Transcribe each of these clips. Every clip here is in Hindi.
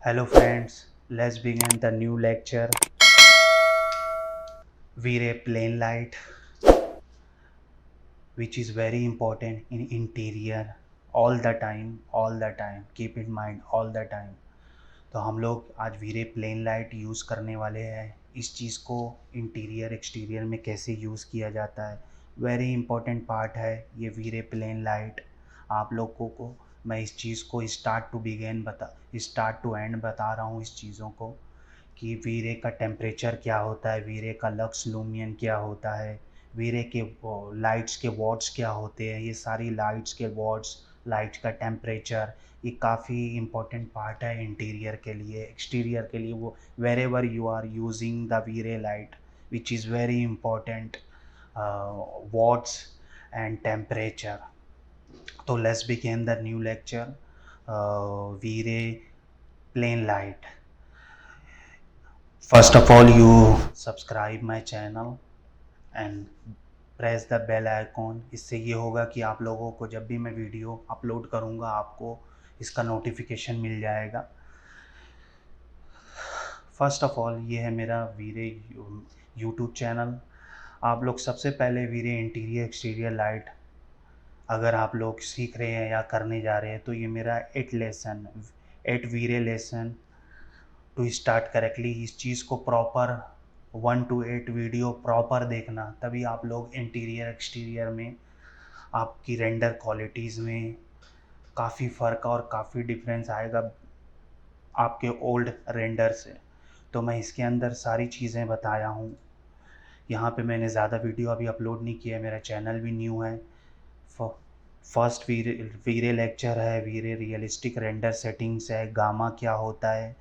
Hello friends, let's begin the new lecture. V-Ray plane light, which is very important in interior all the time, keep in mind all the time. तो हम लोग आज वीरे प्लेन लाइट यूज़ करने वाले हैं। इस चीज़ को इंटीरियर एक्सटीरियर में कैसे यूज़ किया जाता है, वेरी इंपॉर्टेंट पार्ट है ये वीरे प्लेन लाइट। आप लोगों को मैं इस चीज़ को स्टार्ट टू एंड बता रहा हूँ इस चीज़ों को कि वीरे का टेम्परेचर क्या होता है, वीरे का लक्स लूमियन क्या होता है, वीरे के लाइट्स के वॉट्स क्या होते हैं, ये सारी लाइट्स के वॉट्स, लाइट का टेम्परेचर, ये काफ़ी इम्पोर्टेंट पार्ट है इंटीरियर के लिए। एक्सटीरियर के लिए वो wherever you are using the VRay light which is very important watts and temperature. तो let's begin the new lecture VRay plane light. First of all, you subscribe my channel and press the bell icon. इससे ये होगा कि आप लोगों को जब भी मैं वीडियो अपलोड करूँगा आपको इसका नोटिफिकेशन मिल जाएगा। फर्स्ट ऑफ ऑल ये है मेरा वीरे यूट्यूब चैनल। आप लोग सबसे पहले वीरे इंटीरियर एक्सटीरियर लाइट अगर आप लोग सीख रहे हैं या करने जा रहे हैं तो ये मेरा 8 वीरे लेसन टू स्टार्ट करेक्टली। इस चीज़ को प्रॉपर 1 to 8 वीडियो प्रॉपर देखना, तभी आप लोग इंटीरियर एक्सटीरियर में आपकी रेंडर क्वालिटीज़ में काफ़ी फ़र्क और काफ़ी डिफरेंस आएगा आपके ओल्ड रेंडर से। तो मैं इसके अंदर सारी चीज़ें बताया हूँ। यहाँ पे मैंने ज़्यादा वीडियो अभी अपलोड नहीं किया है, मेरा चैनल भी न्यू है। फर्स्ट वीरे लेक्चर है, वीरे रियलिस्टिक रेंडर सेटिंग्स है, गामा क्या होता है,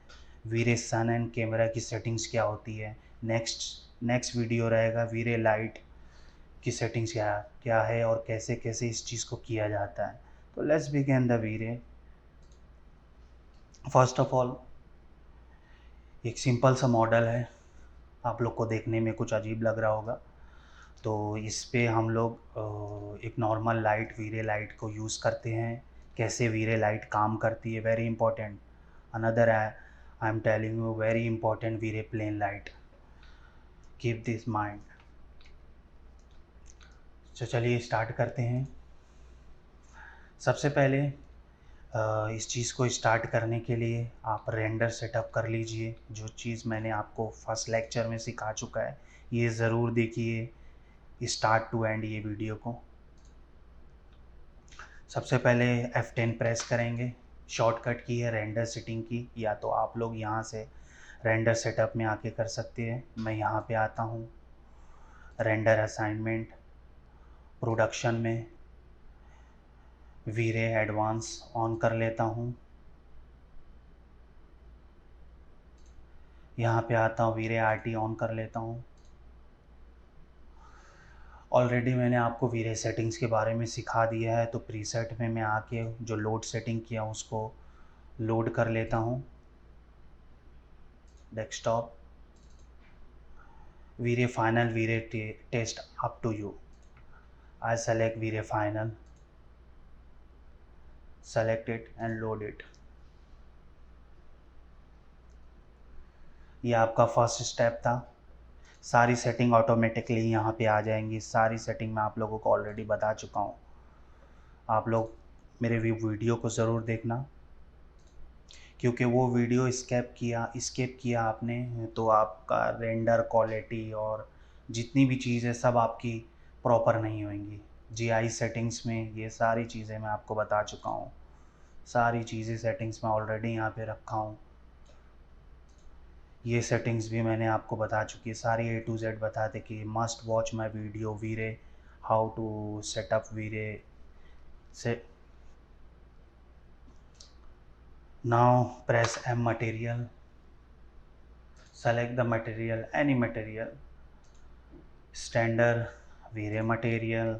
वीरे सन एंड कैमरा की सेटिंग्स क्या होती है। नेक्स्ट वीडियो रहेगा वीरे लाइट की सेटिंग्स क्या क्या है और कैसे कैसे इस चीज़ को किया जाता है। तो let's begin the VRay. First of all एक सिंपल सा मॉडल है, आप लोग को देखने में कुछ अजीब लग रहा होगा। तो इस पे हम लोग एक नॉर्मल लाइट वीरे लाइट को यूज़ करते हैं। कैसे वीरे लाइट काम करती है, very important. Another I am telling you very important VRay plane light, keep this mind. तो चलिए स्टार्ट करते हैं। सबसे पहले इस चीज़ को स्टार्ट करने के लिए आप रेंडर सेटअप कर लीजिए। जो चीज़ मैंने आपको फर्स्ट लेक्चर में सिखा चुका है ये ज़रूर देखिए स्टार्ट टू एंड ये वीडियो को। सबसे पहले F10 प्रेस करेंगे। शॉर्टकट की है रेंडर सेटिंग की, या तो आप लोग यहाँ से रेंडर सेटअप में आके कर सकते हैं। मैं यहाँ पे आता हूँ रेंडर असाइनमेंट, प्रोडक्शन में वीरे एडवांस ऑन कर लेता हूँ। यहाँ पे आता हूँ वीरे आरटी ऑन कर लेता हूँ। ऑलरेडी मैंने आपको वीरे सेटिंग्स के बारे में सिखा दिया है, तो प्रीसेट में मैं आके जो लोड सेटिंग किया उसको लोड कर लेता हूँ। Desktop VRay final VRay test up to you. I select VRay final, select it and load it। ये आपका फर्स्ट स्टेप था। सारी सेटिंग ऑटोमेटिकली यहाँ पे आ जाएंगी। सारी सेटिंग मैं आप लोगों को ऑलरेडी बता चुका हूँ। आप लोग मेरे वीडियो को ज़रूर देखना, क्योंकि वो वीडियो स्केप किया आपने तो आपका रेंडर क्वालिटी और जितनी भी चीज़ें सब आपकी प्रॉपर नहीं होंगी। जीआई सेटिंग्स में ये सारी चीज़ें मैं आपको बता चुका हूँ। सारी चीज़ें सेटिंग्स में ऑलरेडी यहाँ पे रखा हूँ। ये सेटिंग्स भी मैंने आपको बता चुकी है, सारी A to Z बताते कि must watch my video VRay how to setup VRay से। Now press M material, select the material, any material, standard VRay material,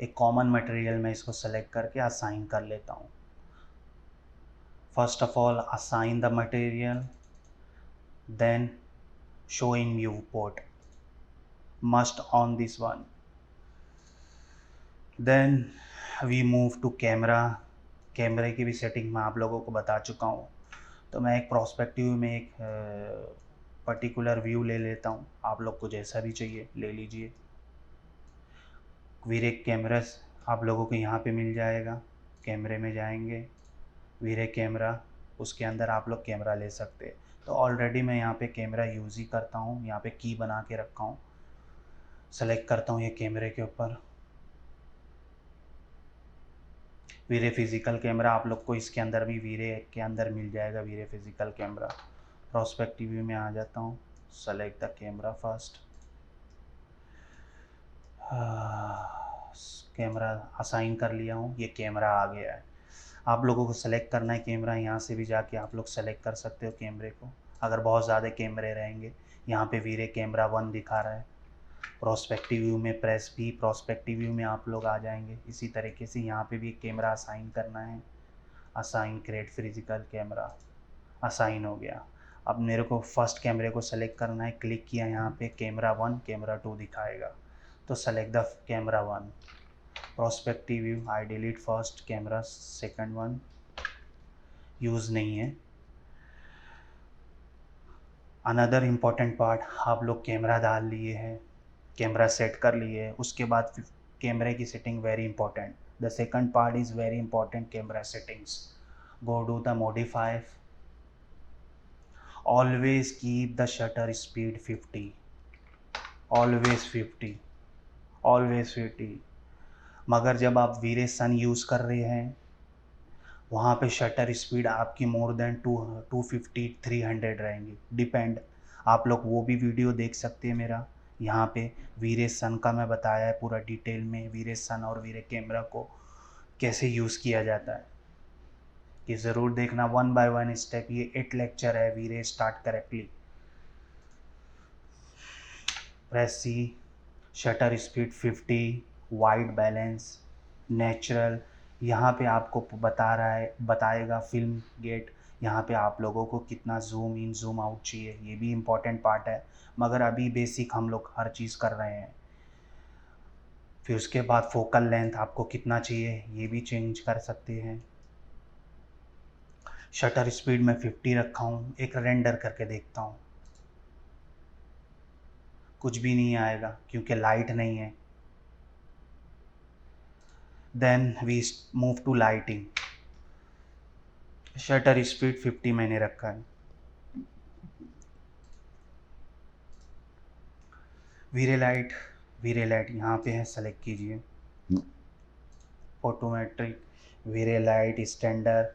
एक कॉमन मटेरियल मैं इसको सेलेक्ट करके असाइन कर लेता हूँ। First of all assign the material, then show in viewport, must on this one. Then we move to camera. कैमरे की भी सेटिंग मैं आप लोगों को बता चुका हूँ। तो मैं एक प्रोस्पेक्टिव में एक पर्टिकुलर व्यू ले लेता हूँ, आप लोग को जैसा भी चाहिए ले लीजिए। वीरे कैमरास आप लोगों को यहाँ पे मिल जाएगा, कैमरे में जाएंगे, वीरे कैमरा, उसके अंदर आप लोग कैमरा ले सकते हैं। तो ऑलरेडी मैं यहाँ पे कैमरा यूज़ ही करता हूँ, यहाँ पे की बना के रखा हूँ। सेलेक्ट करता हूँ ये कैमरे के ऊपर, वीरे फिज़िकल कैमरा आप लोग को इसके अंदर भी वीरे के अंदर मिल जाएगा, वीरे फिज़िकल कैमरा। प्रोस्पेक्टिव व्यू में आ जाता हूँ, select the camera first, camera assign कर लिया हूँ, ये कैमरा आ गया है। आप लोगों को सेलेक्ट करना है कैमरा, यहाँ से भी जाके आप लोग सेलेक्ट कर सकते हो कैमरे को, अगर बहुत ज़्यादा कैमरे रहेंगे। यहाँ पे वीरे कैमरा 1 दिखा रहा है। प्रोस्पेक्टिव व्यू में प्रेस भी, प्रोस्पेक्टिव व्यू में आप लोग आ जाएंगे। इसी तरीके से यहाँ पे भी एक कैमरा असाइन करना है, assign create physical camera, assign हो गया। अब मेरे को फर्स्ट कैमरे को सेलेक्ट करना है, क्लिक किया यहाँ पे, कैमरा 1 कैमरा 2 दिखाएगा, तो select the camera 1। Prospective view I delete first camera, second one use नहीं है। अनदर इम्पॉर्टेंट पार्ट, आप लोग कैमरा डाल लिए हैं, कैमरा सेट कर लिए है, उसके बाद कैमरे की setting very important. The second part is very important, camera settings. Go to the modify, always keep the shutter speed 50, always 50, always 50। मगर जब आप वीरे सन यूज़ कर रहे हैं, वहाँ पे शटर स्पीड आपकी मोर देन 250 300 रहेंगी, डिपेंड। आप लोग वो भी वीडियो देख सकते हैं मेरा, यहाँ पे वीरे सन का मैं बताया है पूरा डिटेल में, वीरे सन और वीरे कैमरा को कैसे यूज़ किया जाता है, कि ज़रूर देखना 1 बाय 1 स्टेप। ये 8 लेक्चर है VRay start correctly. Press C, shutter speed 50, white balance, natural, यहाँ पे आपको बता रहा है, बताएगा फिल्म गेट, यहाँ पे आप लोगों को कितना जूम इन जूम आउट चाहिए, ये भी इम्पॉर्टेंट पार्ट है। मगर अभी बेसिक हम लोग हर चीज़ कर रहे हैं। फिर उसके बाद फोकल लेंथ आपको कितना चाहिए ये भी चेंज कर सकते हैं। शटर स्पीड में 50 रखा हूँ, एक रेंडर करके देखता हूँ, कुछ भी नहीं आएगा क्योंकि लाइट नहीं है। Then we move to lighting, shutter speed 50 मैंने रखा है। वीरे लाइट, वीरे लाइट यहाँ पे है, सेलेक्ट कीजिए, ऑटोमेट्रिक, वीरे लाइट, स्टैंडर्ड,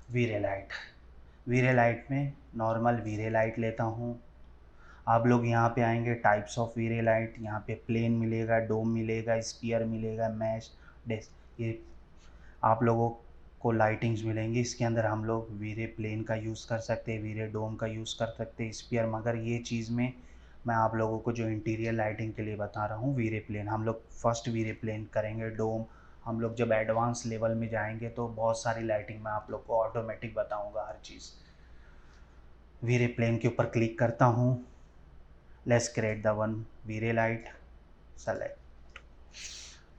वीरे लाइट। वीरे लाइट में नॉर्मल वीरे लाइट लेता हूँ। आप लोग यहाँ पे आएंगे, टाइप्स ऑफ वीरे लाइट, यहाँ पे प्लेन मिलेगा, डोम मिलेगा, स्पीयर मिलेगा, मैश, ये आप लोगों को लाइटिंग्स मिलेंगी। इसके अंदर हम लोग वीरे प्लेन का यूज़ कर सकते हैं, वीरे डोम का यूज़ कर सकते हैं, स्पीयर। मगर ये चीज़ में मैं आप लोगों को जो इंटीरियर लाइटिंग के लिए बता रहा हूँ, वीरे प्लेन हम लोग फर्स्ट वीरे प्लेन करेंगे। डोम हम लोग जब एडवांस लेवल में जाएंगे तो बहुत सारी लाइटिंग मैं आप लोग को ऑटोमेटिक बताऊँगा हर चीज़। वीरे प्लेन के ऊपर क्लिक करता हूँ, let's create the one VRay light, select,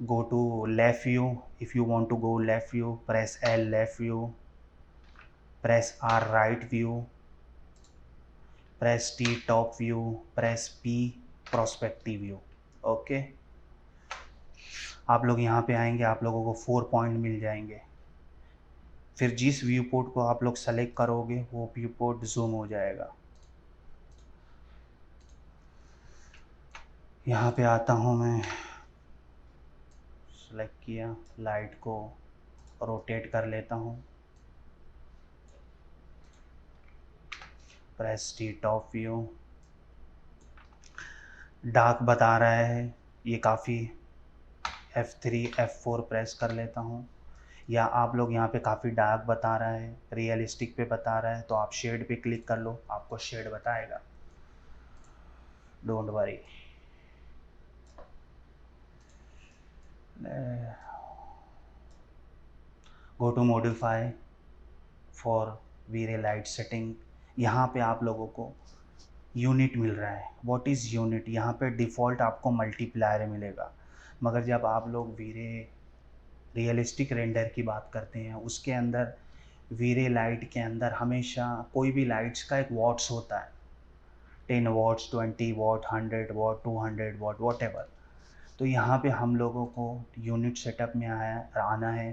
go to left view. If you want to go left view, press L left view, press R right view, press T top view, press P prospective view। Okay, आप लोग यहाँ पे आएंगे, आप लोगों को 4 पॉइंट मिल जाएंगे। फिर जिस व्यू पोर्ट को आप लोग सेलेक्ट करोगे वो व्यू पोर्ट जूम हो जाएगा। यहाँ पे आता हूँ मैं, सेलेक्ट किया, लाइट को रोटेट कर लेता हूँ, press T top view, dark बता रहा है ये काफ़ी, F3 F4 प्रेस कर लेता हूँ। या आप लोग यहाँ पे काफ़ी डार्क बता रहा है, रियलिस्टिक पे बता रहा है, तो आप शेड पे क्लिक कर लो, आपको शेड बताएगा, don't worry. Go to modify for VRay light setting. यहाँ पे आप लोगों को यूनिट मिल रहा है। What is unit? यहाँ पे डिफ़ॉल्ट आपको मल्टीप्लायर मिलेगा, मगर जब आप लोग वीरे रियलिस्टिक रेंडर की बात करते हैं उसके अंदर वीरे लाइट के अंदर हमेशा कोई भी लाइट्स का एक वॉट्स होता है, 10 watts, 20 watt, 100 watt, 200 watt, whatever. तो यहाँ पे हम लोगों को यूनिट सेटअप में आना है,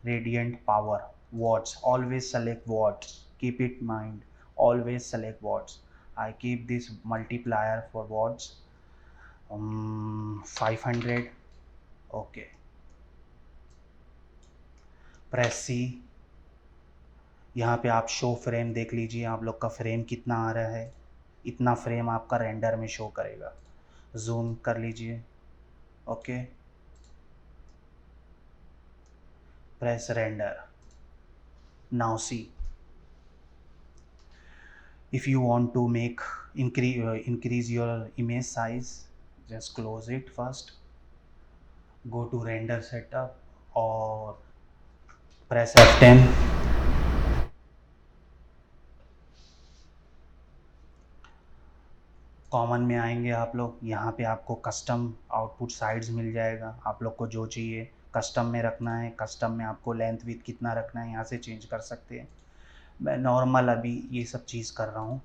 radiant power watts, always select watts, keep it mind, always select watts. I keep this multiplier for watts 500। Okay, press C. यहाँ पे आप शो फ्रेम देख लीजिए, आप लोग का फ्रेम कितना आ रहा है, इतना फ्रेम आपका रेंडर में शो करेगा। जूम कर लीजिए। Okay, press render. Now see, if you want to make increase your image size, just close it first, go to render setup or press F10। Common में आएंगे आप लोग, यहाँ पे आपको कस्टम आउटपुट साइड्स मिल जाएगा, आप लोग को जो चाहिए कस्टम में रखना है, कस्टम में आपको लेंथ विड्थ कितना रखना है यहाँ से चेंज कर सकते हैं। मैं नॉर्मल अभी ये सब चीज़ कर रहा हूँ,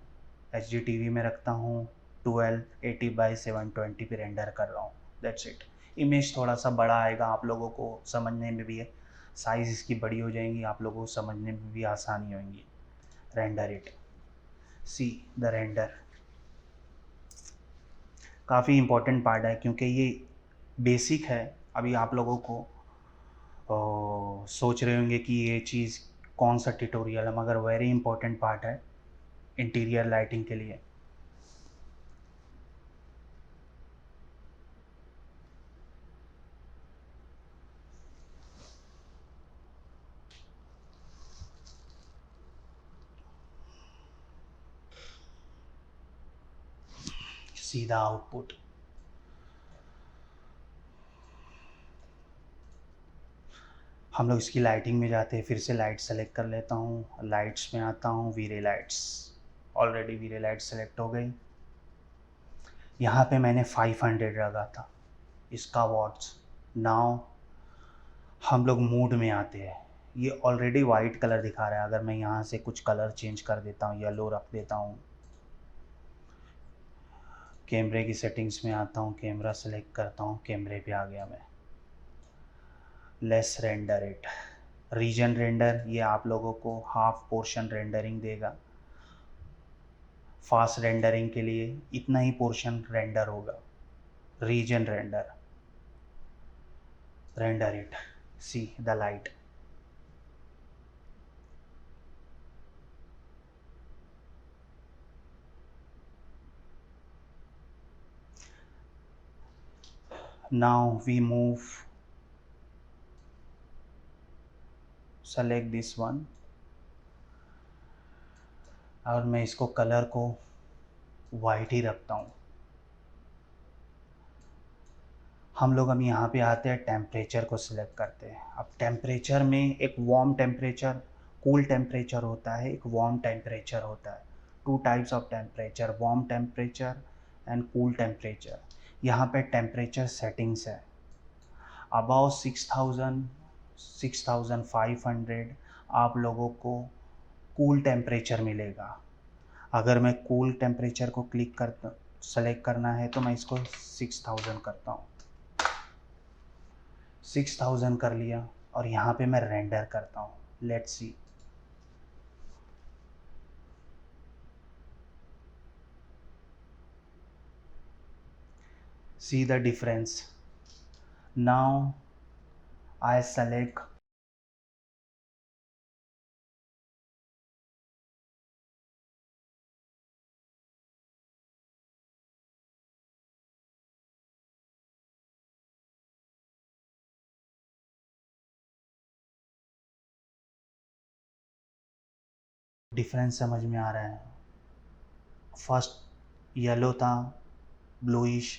HDTV में रखता हूँ, 1280x720 पे रेंडर कर रहा हूँ, दैट्स इट। इमेज थोड़ा सा बड़ा आएगा, आप लोगों को समझने में भी है, साइज़ इसकी बड़ी हो जाएंगी, आप लोगों को समझने में भी आसानी होगी। Render it, see the render. काफ़ी इम्पोर्टेंट पार्ट है क्योंकि ये बेसिक है। अभी आप लोगों को सोच रहे होंगे कि ये चीज़ कौन सा ट्यूटोरियल है, मगर वेरी इंपॉर्टेंट पार्ट है इंटीरियर लाइटिंग के लिए। सीधा आउटपुट, हम लोग इसकी लाइटिंग में जाते हैं, फिर से लाइट सेलेक्ट कर लेता हूँ, लाइट्स में आता हूँ, वीरे लाइट्स, ऑलरेडी वीरे लाइट्स सेलेक्ट हो गई। यहाँ पे मैंने 500 रखा था इसका वॉट्स। नाउ हम लोग मूड में आते हैं, ये ऑलरेडी वाइट कलर दिखा रहा है, अगर मैं यहाँ से कुछ कलर चेंज कर देता हूँ, येलो रख देता हूँ, कैमरे की सेटिंग्स में आता हूँ, कैमरा सेलेक्ट करता हूँ, कैमरे पे आ गया मैं। Less render it, region render, ये आप लोगों को हाफ पोर्शन रेंडरिंग देगा। फास्ट रेंडरिंग के लिए इतना ही पोर्शन रेंडर होगा। Region render, render it, see the light. Now we move, select this one, और मैं इसको कलर को वाइट ही रखता हूँ। हम लोग अब यहाँ पे आते हैं, टेम्परेचर को सिलेक्ट करते हैं। अब टेम्परेचर में एक वार्म टेम्परेचर, कूल टेम्परेचर होता है, एक वार्म टेम्परेचर होता है। Two types of temperature, warm temperature and cool temperature. यहाँ पे टेम्परेचर सेटिंग्स है, अबाउ 6000, 6500 आप लोगों को कूल टेम्परेचर मिलेगा। अगर मैं कूल टेम्परेचर को क्लिक करता, सेलेक्ट करना है तो मैं इसको 6000 करता हूँ, 6000 कर लिया, और यहाँ पे मैं रेंडर करता हूँ। Let's C, C the difference. Now I select, difference समझ में आ रहा है। फर्स्ट येलो था, ब्लूइश,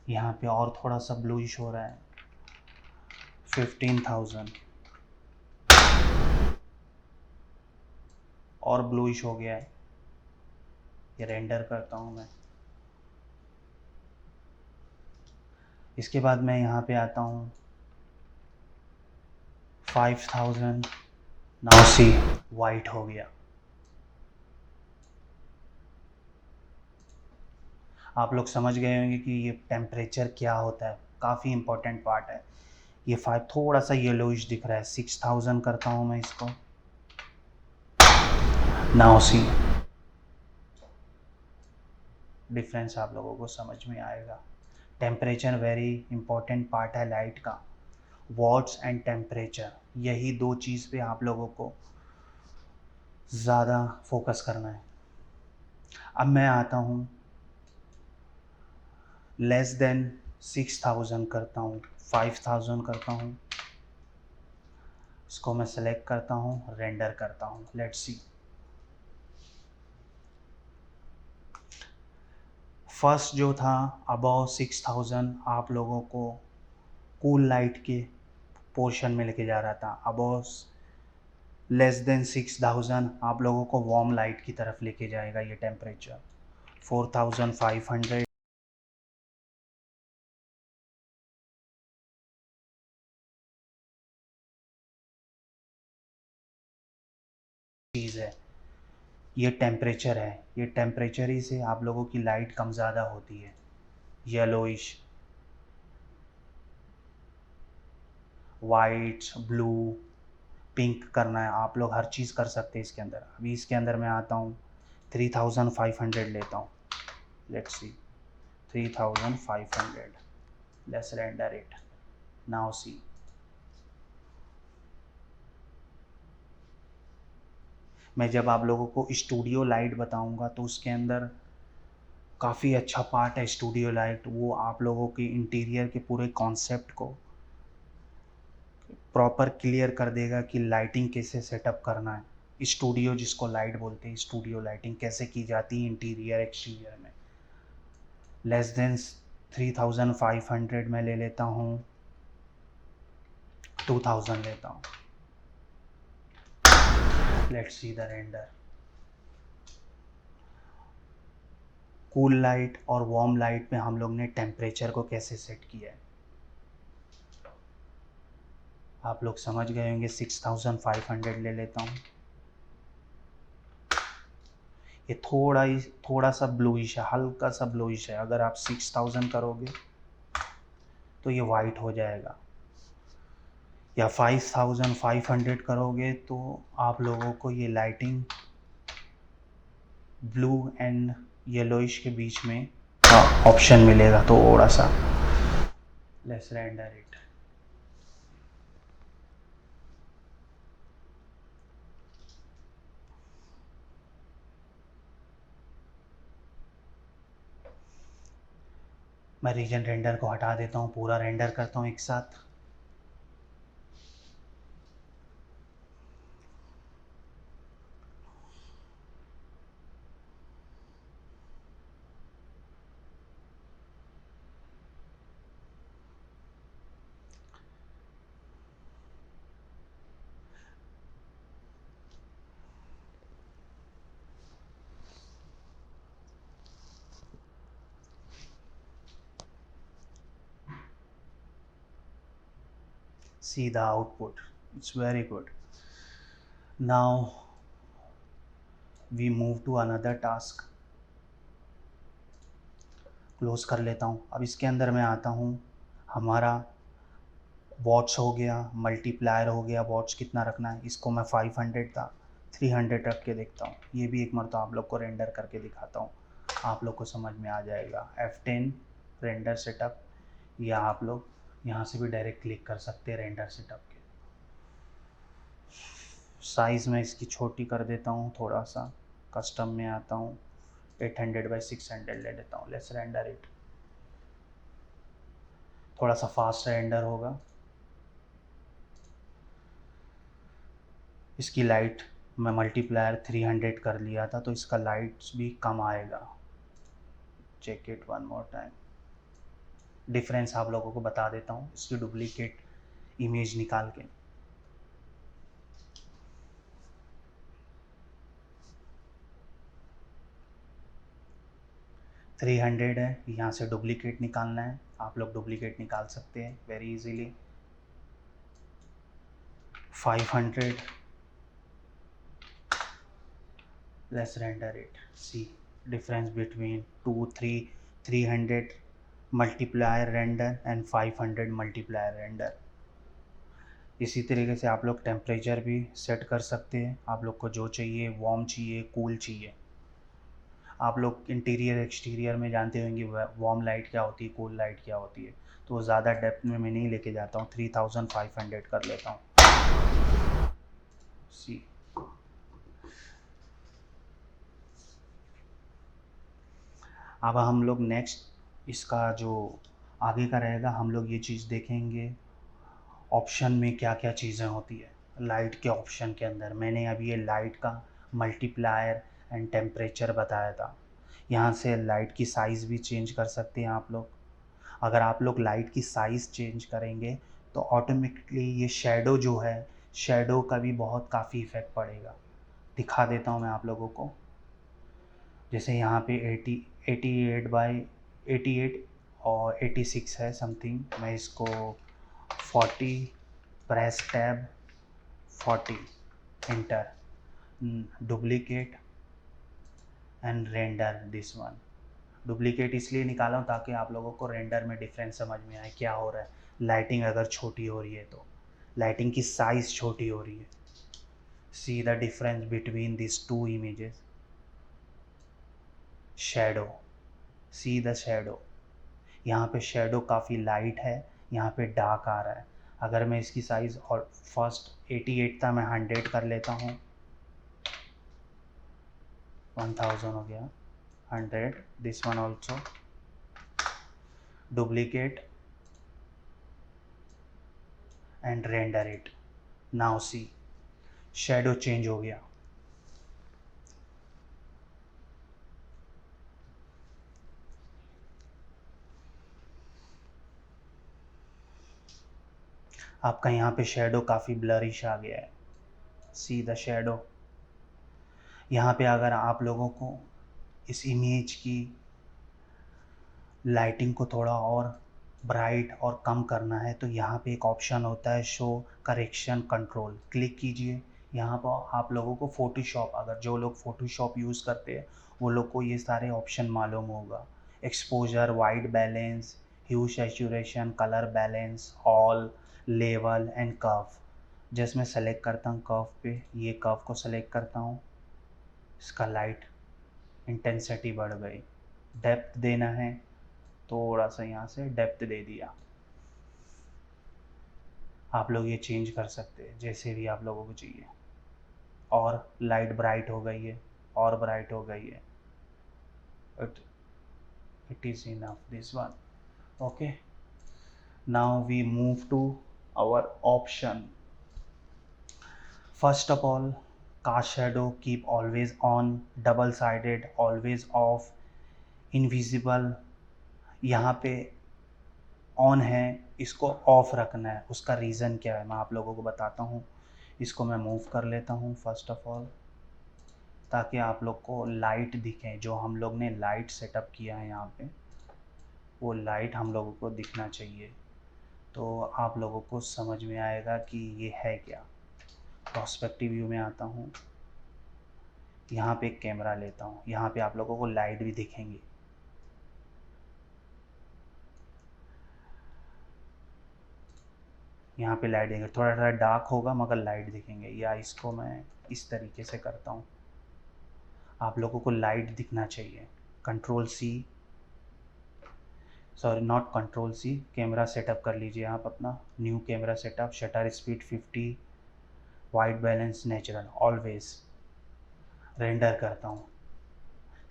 यहाँ पे और थोड़ा सा ब्लूइश हो रहा है। 15000 और ब्लूइश हो गया है। ये रेंडर करता हूँ मैं। इसके बाद मैं यहाँ पे आता हूँ, 5000 नाउ सी वाइट हो गया। आप लोग समझ गए होंगे कि ये टेम्परेचर क्या होता है, काफ़ी इंपॉर्टेंट पार्ट है। ये 5 थोड़ा सा येलोइश दिख रहा है, 6000 करता हूँ मैं इसको। नाउ सी डिफरेंस आप लोगों को समझ में आएगा। टेम्परेचर वेरी इंपॉर्टेंट पार्ट है लाइट का। वॉट्स एंड टेम्परेचर, यही दो चीज़ पे आप लोगों को ज़्यादा फोकस करना है। अब मैं आता हूँ, लेस देन 6000 करता हूँ, 5000 करता हूँ। इसको मैं सेलेक्ट करता हूँ, रेंडर करता हूँ। Let's C. फर्स्ट जो था अबव 6000 आप लोगों को कूल लाइट के पोर्शन में लेके जा रहा था। अबव लेस देन 6000 आप लोगों को वार्म लाइट की तरफ लेके जाएगा ये टेम्परेचर। 4500 चीज़ है, ये टेम्परेचर है। ये टेम्परेचर ही से आप लोगों की लाइट कम ज़्यादा होती है। येलोइश, वाइट, ब्लू, पिंक करना है, आप लोग हर चीज़ कर सकते हैं इसके अंदर। अभी इसके अंदर मैं आता हूँ, 3500 लेता हूँ। Let's C, 3500, let's render it. Now see, मैं जब आप लोगों को स्टूडियो लाइट बताऊंगा तो उसके अंदर काफ़ी अच्छा पार्ट है स्टूडियो लाइट। वो आप लोगों के इंटीरियर के पूरे कॉन्सेप्ट को प्रॉपर क्लियर कर देगा कि लाइटिंग कैसे सेटअप करना है। स्टूडियो जिसको लाइट बोलते हैं, स्टूडियो लाइटिंग कैसे की जाती है इंटीरियर एक्सटीरियर में। लेस देन 3500 में ले लेता हूँ, 2000 लेता हूँ। Let's see the render. Cool light और वार्म लाइट में हम लोग ने टेम्परेचर को कैसे सेट किया है आप लोग समझ गए होंगे। 6500 ले लेता हूँ। ये थोड़ा सा ब्लूइश है, हल्का सा ब्लूइश है। अगर आप 6000 करोगे तो ये वाइट हो जाएगा, या 5500 करोगे तो आप लोगों को ये लाइटिंग ब्लू एंड येलोइश के बीच में ऑप्शन मिलेगा थोड़ा सा। Let's render it. मैं रीजन रेंडर को हटा देता हूँ, पूरा रेंडर करता हूँ एक साथ। See the output, it's very good. Now we move to another task। Close कर लेता हूँ। अब इसके अंदर मैं आता हूँ, हमारा वॉट्स हो गया, मल्टीप्लायर हो गया। वॉट्स कितना रखना है, इसको मैं 500 था 300 रख के देखता हूँ। ये भी एक मरतबा आप लोग को रेंडर करके दिखाता हूँ, आप लोग को समझ में आ जाएगा। F10 रेंडर सेटअप, या आप लोग यहाँ से भी डायरेक्ट क्लिक कर सकते हैं रेंडर सेटअप के। साइज़ में इसकी छोटी कर देता हूँ थोड़ा सा। कस्टम में आता हूँ, 800 बाई 600 ले लेता हूँ। Let's render it. थोड़ा सा फास्ट रेंडर होगा। इसकी लाइट मैं मल्टीप्लायर 300 कर लिया था तो इसका लाइट्स भी कम आएगा। Check it one more time. Difference आप लोगों को बता देता हूँ इसकी डुप्लीकेट इमेज निकाल के। थ्री हंड्रेड है, यहाँ से डुप्लीकेट निकालना है। आप लोग डुप्लीकेट निकाल सकते हैं very easily. 500, let's render it. See difference between 300 multiplier render and 500 multiplier render. इसी तरीके से आप लोग टेम्परेचर भी सेट कर सकते हैं, आप लोग को जो चाहिए, वार्म चाहिए, कूल चाहिए। आप लोग इंटीरियर एक्सटीरियर में जानते होंगे वार्म लाइट क्या होती है, कूल लाइट क्या होती है, तो ज़्यादा डेप्थ में मैं नहीं लेके जाता हूँ, 3500 कर लेता हूँ। सी अब हम लोग नेक्स्ट इसका जो आगे का रहेगा, हम लोग ये चीज़ देखेंगे ऑप्शन में क्या क्या चीज़ें होती है। लाइट के ऑप्शन के अंदर मैंने अभी ये लाइट का मल्टीप्लायर एंड टेम्परेचर बताया था। यहाँ से लाइट की साइज़ भी चेंज कर सकते हैं आप लोग। अगर आप लोग लाइट की साइज़ चेंज करेंगे तो ऑटोमेटिकली ये शेडो जो है, शेडो का भी बहुत काफ़ी इफ़ेक्ट पड़ेगा। दिखा देता हूँ मैं आप लोगों को। जैसे यहाँ पे 88 और 86 है समथिंग, मैं इसको 40 press tab 40 inter duplicate and render this one. Duplicate इसलिए निकाला हूँ ताकि आप लोगों को रेंडर में डिफरेंस समझ में आए क्या हो रहा है। लाइटिंग अगर छोटी हो रही है तो लाइटिंग की साइज़ छोटी हो रही है। See the difference between this two images. Shadow, see the shadow. यहाँ पे शेडो काफ़ी लाइट है, यहाँ पे डार्क आ रहा है। अगर मैं इसकी साइज़ और फर्स्ट 88 था, मैं 100 कर लेता हूँ, 1000 हो गया, 100 this one also duplicate and render it. Now see shadow change हो गया। आपका यहाँ पे शेडो काफ़ी ब्लरिश आ गया है। See the shadow. यहाँ पे अगर आप लोगों को इस इमेज की लाइटिंग को थोड़ा और ब्राइट और कम करना है तो यहाँ पे एक ऑप्शन होता है शो करेक्शन कंट्रोल, क्लिक कीजिए। यहाँ पर आप लोगों को फ़ोटोशॉप, अगर जो लोग फ़ोटोशॉप यूज़ करते हैं वो लोग को ये सारे ऑप्शन मालूम होगा। Exposure, white balance, hue saturation, colour balance, all, level and curve. जैसे मैं सेलेक्ट करता हूँ कर्व पे, ये कर्व को सेलेक्ट करता हूँ, इसका लाइट इंटेंसिटी बढ़ गई। डेप्थ देना है, थोड़ा सा यहाँ से डेप्थ दे दिया। आप लोग ये चेंज कर सकते हैं जैसे भी आप लोगों को चाहिए। और लाइट ब्राइट हो गई है, और ब्राइट हो गई है। It is enough this one. Okay, now we move to our option. First of all, cast shadow keep always on, double sided always off, invisible यहाँ पे ऑन है, इसको ऑफ रखना है। उसका रीज़न क्या है मैं आप लोगों को बताता हूँ। इसको मैं मूव कर लेता हूँ फर्स्ट ऑफ ऑल, ताकि आप लोग को लाइट दिखे। जो हम लोग ने लाइट सेटअप किया है यहाँ पे, वो लाइट हम लोगों को दिखना चाहिए, तो आप लोगों को समझ में आएगा कि ये है क्या। पर्सपेक्टिव व्यू में आता हूँ, यहाँ पे एक कैमरा लेता हूँ, यहाँ पे आप लोगों को लाइट भी दिखेंगी। यहाँ पे लाइट देंगे, थोड़ा थोड़ा डार्क होगा मगर लाइट दिखेंगे। या इसको मैं इस तरीके से करता हूँ, आप लोगों को लाइट दिखना चाहिए। Control C, sorry not control C, camera setup कर लीजिए आप अपना। New camera setup, shutter speed 50, white balance natural, always render करता हूँ।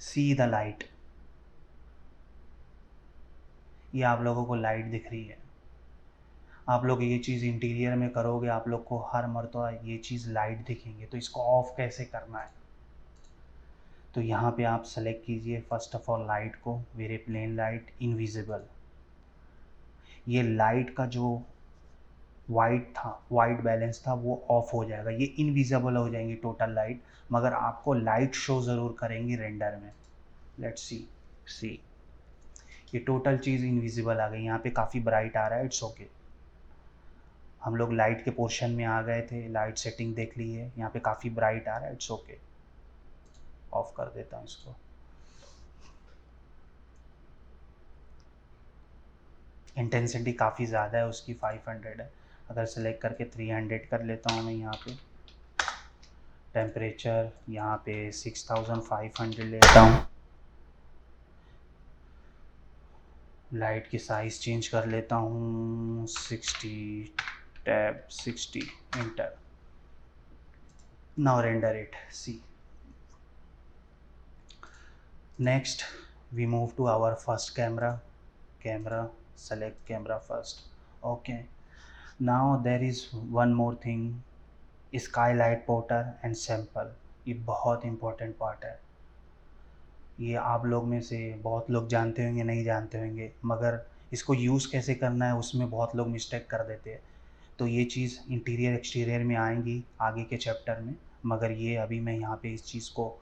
सी द लाइट, ये आप लोगों को लाइट दिख रही है। आप लोग ये चीज़ इंटीरियर में करोगे, आप लोग को हर मर्तबा ये चीज़ लाइट दिखेंगे। तो इसको ऑफ कैसे करना है, तो यहाँ पे आप सेलेक्ट कीजिए फर्स्ट ऑफ ऑल लाइट को, वेरी प्लेन लाइट, इनविजिबल। ये लाइट का जो वाइट था, वाइट बैलेंस था, वो ऑफ हो जाएगा, ये इनविजिबल हो जाएंगी टोटल लाइट, मगर आपको लाइट शो ज़रूर करेंगी रेंडर में। लेट्स सी, सी ये टोटल चीज़ इनविजिबल आ गई। यहाँ पे काफ़ी ब्राइट आ रहा है, इट्स ओके। हम लोग लाइट के पोर्शन में आ गए थे, लाइट सेटिंग देख ली है, यहाँ पे काफ़ी ब्राइट आ रहा है, इट्स ओके। ऑफ कर देता हूँ इसको। इंटेंसिटी काफ़ी ज़्यादा है उसकी, 500 है। अगर सेलेक्ट करके 300 कर लेता हूँ मैं यहाँ पे, टेम्परेचर यहाँ पे 6500 लेता हूँ। लाइट की साइज़ चेंज कर लेता हूँ 60, tab 60, enter. Now render it, see. Next we move to our first camera, select camera first. Okay, now there is one more thing, skylight porter and sample. ये बहुत इंपॉर्टेंट पार्ट है। ये आप लोग में से बहुत लोग जानते होंगे, नहीं जानते होंगे, मगर इसको यूज़ कैसे करना है उसमें बहुत लोग मिस्टेक कर देते हैं। तो ये चीज़ इंटीरियर एक्सटीरियर में आएंगी आगे के चैप्टर में, मगर ये अभी मैं यहाँ पे इस चीज़ को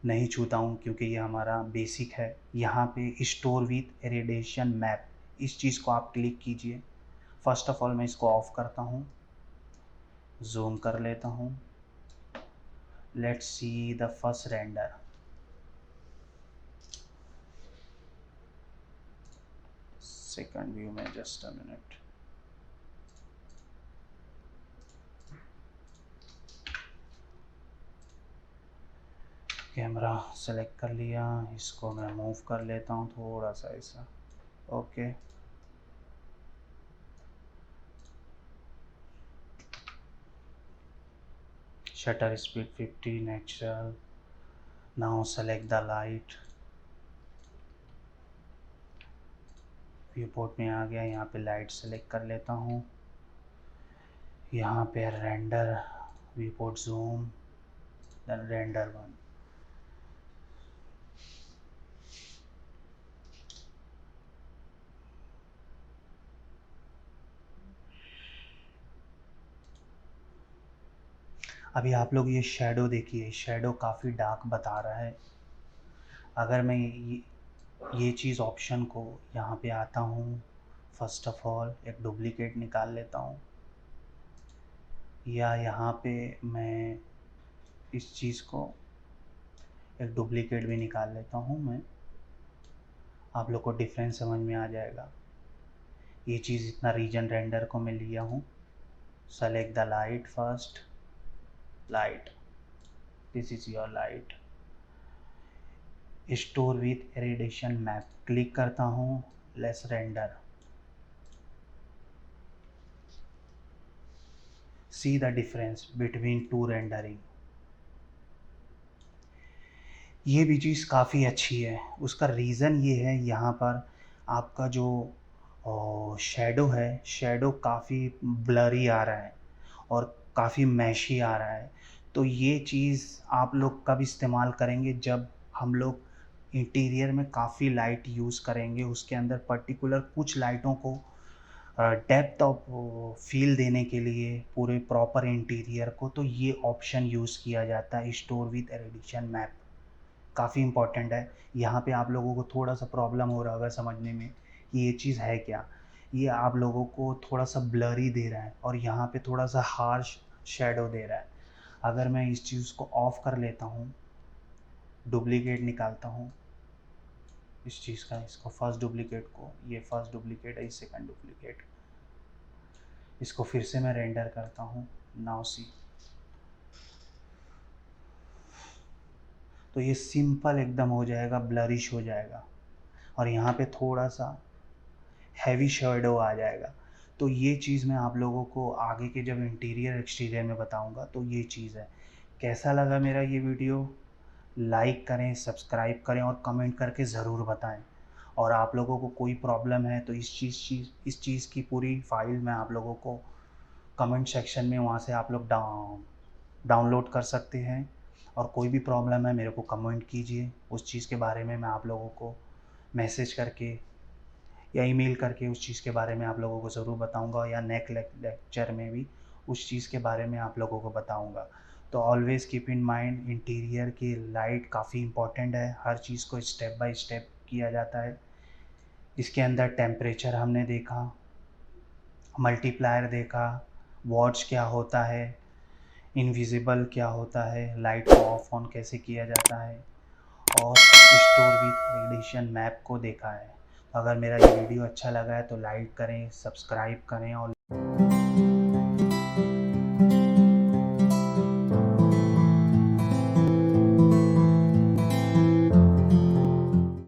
नहीं छूता हूँ क्योंकि ये हमारा बेसिक है। यहाँ पे स्टोर विथ इरेडिएशन मैप, इस चीज़ को आप क्लिक कीजिए। फर्स्ट ऑफ ऑल मैं इसको ऑफ करता हूँ, जूम कर लेता हूँ। Let's see the first render. Second view में, just a minute. Camera select कर लिया, इसको मैं मूव कर लेता हूँ थोड़ा सा ऐसा। Okay, shutter speed 50, natural. Now select the light. View port में आ गया, यहाँ पे लाइट सेलेक्ट कर लेता हूँ। यहाँ पे render, view port zoom, then render 1। अभी आप लोग ये शेडो देखिए, शेडो काफ़ी डार्क बता रहा है। अगर मैं ये चीज़ ऑप्शन को यहाँ पे आता हूँ, फर्स्ट ऑफ ऑल एक डुप्लीकेट निकाल लेता हूँ, या यहाँ पे मैं इस चीज़ को एक डुप्लीकेट भी निकाल लेता हूँ मैं, आप लोग को डिफरेंस समझ में आ जाएगा। ये चीज़ इतना रीजन रेंडर को मैं लिया हूँ। Select the light first, light, this is your light. Store with irradiation map click करता हूँ, let's render. C the difference between two rendering. ये भी चीज़ काफ़ी अच्छी है। उसका रीज़न ये है, यहाँ पर आपका जो शेडो है, शेडो काफ़ी ब्लरी आ रहा है और काफ़ी मैशी आ रहा है। तो ये चीज़ आप लोग कब इस्तेमाल करेंगे, जब हम लोग इंटीरियर में काफ़ी लाइट यूज़ करेंगे, उसके अंदर पर्टिकुलर कुछ लाइटों को डेप्थ ऑफ फील देने के लिए पूरे प्रॉपर इंटीरियर को, तो ये ऑप्शन यूज़ किया जाता है, स्टोर विथ इरेडिएशन मैप। काफ़ी इम्पोर्टेंट है। यहाँ पे आप लोगों को थोड़ा सा प्रॉब्लम हो रहा होगा समझने में कि ये चीज़ है क्या। ये आप लोगों को थोड़ा सा ब्लरी दे रहा है और यहाँ पे थोड़ा सा हार्श शेडो दे रहा है। अगर मैं इस चीज़ को ऑफ कर लेता हूँ, डुप्लीकेट निकालता हूँ इस चीज़ का, इसको फर्स्ट डुप्लीकेट को, ये फर्स्ट डुप्लीकेट है, सेकंड डुप्लीकेट, इसको फिर से मैं रेंडर करता हूँ। नाउ सी, तो ये सिंपल एकदम हो जाएगा, ब्लरिश हो जाएगा और यहाँ पे थोड़ा सा हैवी शेडो आ जाएगा। तो ये चीज़ मैं आप लोगों को आगे के जब इंटीरियर एक्सटीरियर में बताऊंगा, तो ये चीज़ है। कैसा लगा मेरा ये वीडियो, लाइक करें, सब्सक्राइब करें और कमेंट करके ज़रूर बताएं। और आप लोगों को कोई प्रॉब्लम है तो इस चीज़ की पूरी फाइल मैं आप लोगों को कमेंट सेक्शन में, वहाँ से आप लोग डाउनलोड कर सकते हैं। और कोई भी प्रॉब्लम है मेरे को कमेंट कीजिए, उस चीज़ के बारे में मैं आप लोगों को मैसेज करके या ईमेल करके उस चीज़ के बारे में आप लोगों को ज़रूर बताऊंगा, या नेक्स्ट लेक्चर में भी उस चीज़ के बारे में आप लोगों को बताऊंगा। तो always keep in mind, interior की लाइट काफ़ी इंपॉर्टेंट है, हर चीज़ को स्टेप बाय स्टेप किया जाता है। इसके अंदर टेम्परेचर हमने देखा, मल्टीप्लायर देखा, वॉट्स क्या होता है, इनविजिबल क्या होता है, लाइट को ऑफ ऑन कैसे किया जाता है, और स्टोर विथ एडिशन मैप को देखा है। तो अगर मेरा ये वीडियो अच्छा लगा है तो लाइक करें, सब्सक्राइब करें और